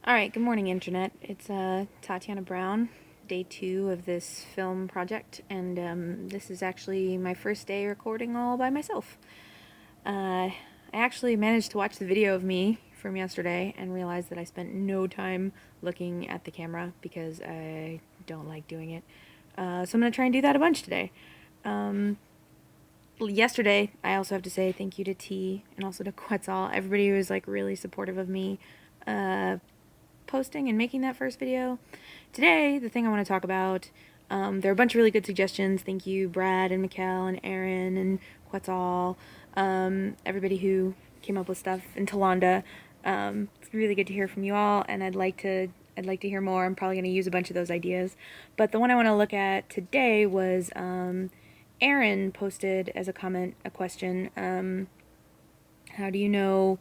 Alright, good morning, Internet. It's Tatiana Brown, day 2 of this film project, and this is actually my first day recording all by myself. I actually managed to watch the video of me from yesterday and realized that I spent no time looking at the camera because I don't like doing it. So I'm going to try and do that a bunch today. Yesterday, I also have to say thank you to T and also to Quetzal, everybody who was like really supportive of me posting and making that first video. Today, the thing I want to talk about, there are a bunch of really good suggestions. Thank you, Brad and Mikkel and Aaron and Quetzal, everybody who came up with stuff, and Talanda. It's really good to hear from you all, and I'd like to hear more. I'm probably going to use a bunch of those ideas. But the one I want to look at today was Aaron posted as a comment a question. How do you know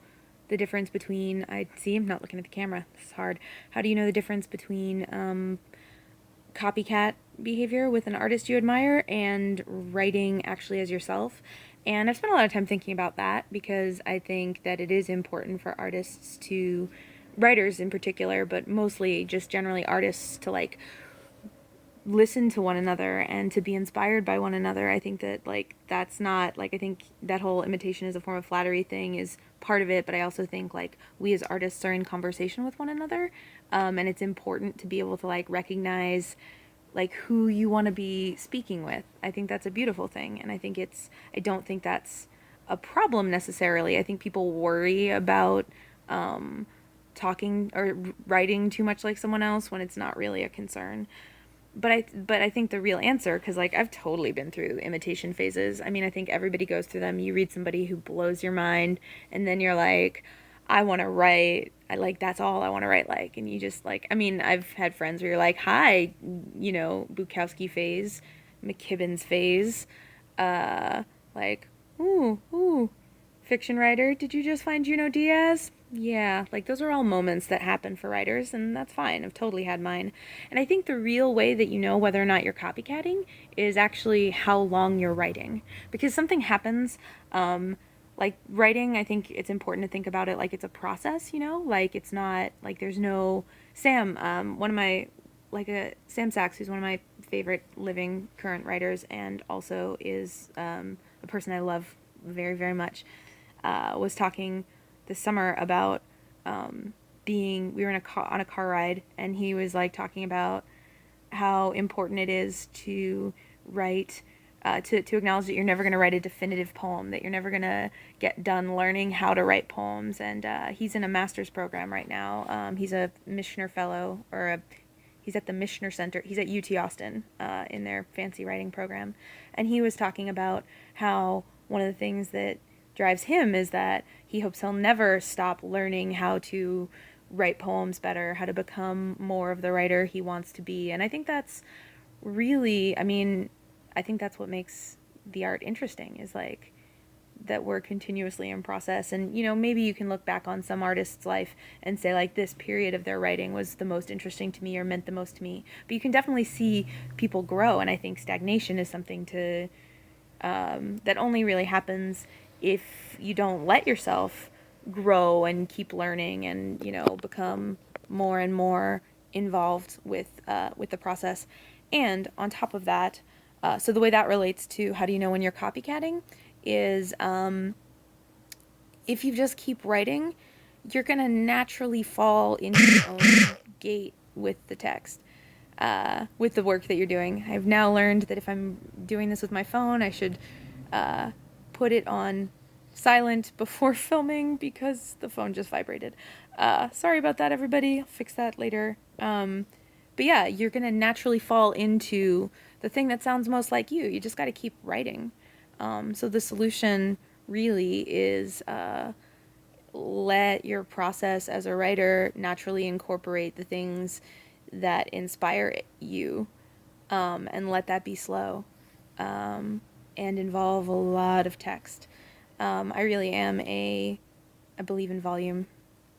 the difference between, I see I'm not looking at the camera, this is hard. How do you know the difference between copycat behavior with an artist you admire and writing actually as yourself? And I've spent a lot of time thinking about that because I think that it is important for artists to, writers in particular, but mostly just generally artists, to like listen to one another and to be inspired by one another. I think that that's not I think that whole imitation is a form of flattery thing is part of it, but I also think we as artists are in conversation with one another, and it's important to be able to recognize who you want to be speaking with. I think that's a beautiful thing, and I don't think that's a problem necessarily. I think people worry about talking or writing too much like someone else when it's not really a concern. But I think the real answer, because I've totally been through imitation phases. I mean, I think everybody goes through them. You read somebody who blows your mind, and then you're like, I want to write. That's all I want to write like. And you just I mean, I've had friends where you're like, hi, Bukowski phase, McKibben's phase, uh, like, ooh, fiction writer. Did you just find Juno Diaz? Yeah, those are all moments that happen for writers, and that's fine. I've totally had mine. And I think the real way that you know whether or not you're copycatting is actually how long you're writing. Because something happens, writing, I think it's important to think about it like it's a process, it's not, there's no, Sam, one of my, Sam Sachs, who's one of my favorite living current writers and also is a person I love very, very much, was talking this summer about we were on a car ride, and he was talking about how important it is to write, to acknowledge that you're never going to write a definitive poem, that you're never going to get done learning how to write poems. And he's in a master's program right now. He's a Michener fellow, he's at the Michener Center. He's at UT Austin in their fancy writing program. And he was talking about how one of the things that drives him is that he hopes he'll never stop learning how to write poems better, how to become more of the writer he wants to be. And I think that's really, I think that's what makes the art interesting, is that we're continuously in process. And maybe you can look back on some artist's life and say this period of their writing was the most interesting to me or meant the most to me, but you can definitely see people grow. And I think stagnation is something to that only really happens if you don't let yourself grow and keep learning and become more and more involved with the process. And on top of that, so the way that relates to how do you know when you're copycatting is, if you just keep writing, you're gonna naturally fall into your own gate with the text, with the work that you're doing. I've now learned that if I'm doing this with my phone, I should put it on silent before filming because the phone just vibrated. Sorry about that, everybody. I'll fix that later. But yeah, you're gonna naturally fall into the thing that sounds most like you. You just got to keep writing. So the solution really is let your process as a writer naturally incorporate the things that inspire you, and let that be slow, and involve a lot of text. I really am I believe in volume,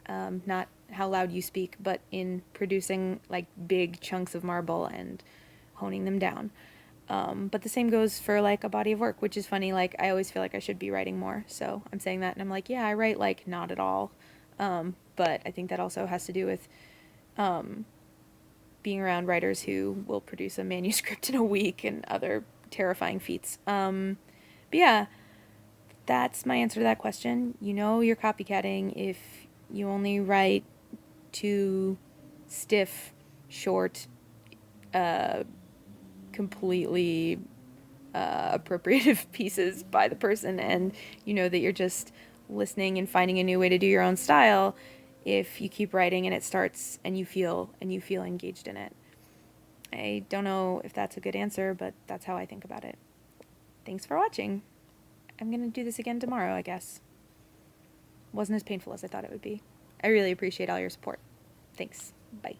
not how loud you speak, but in producing big chunks of marble and honing them down. But the same goes for a body of work, which is funny. I always feel like I should be writing more, so I'm saying that and I'm yeah, I write not at all. But I think that also has to do with being around writers who will produce a manuscript in a week and other terrifying feats. But yeah, that's my answer to that question. You know you're copycatting if you only write two stiff, short, completely appropriative pieces by the person, and you know that you're just listening and finding a new way to do your own style if you keep writing and it starts and you feel engaged in it. I don't know if that's a good answer, but that's how I think about it. Thanks for watching. I'm going to do this again tomorrow, I guess. Wasn't as painful as I thought it would be. I really appreciate all your support. Thanks. Bye.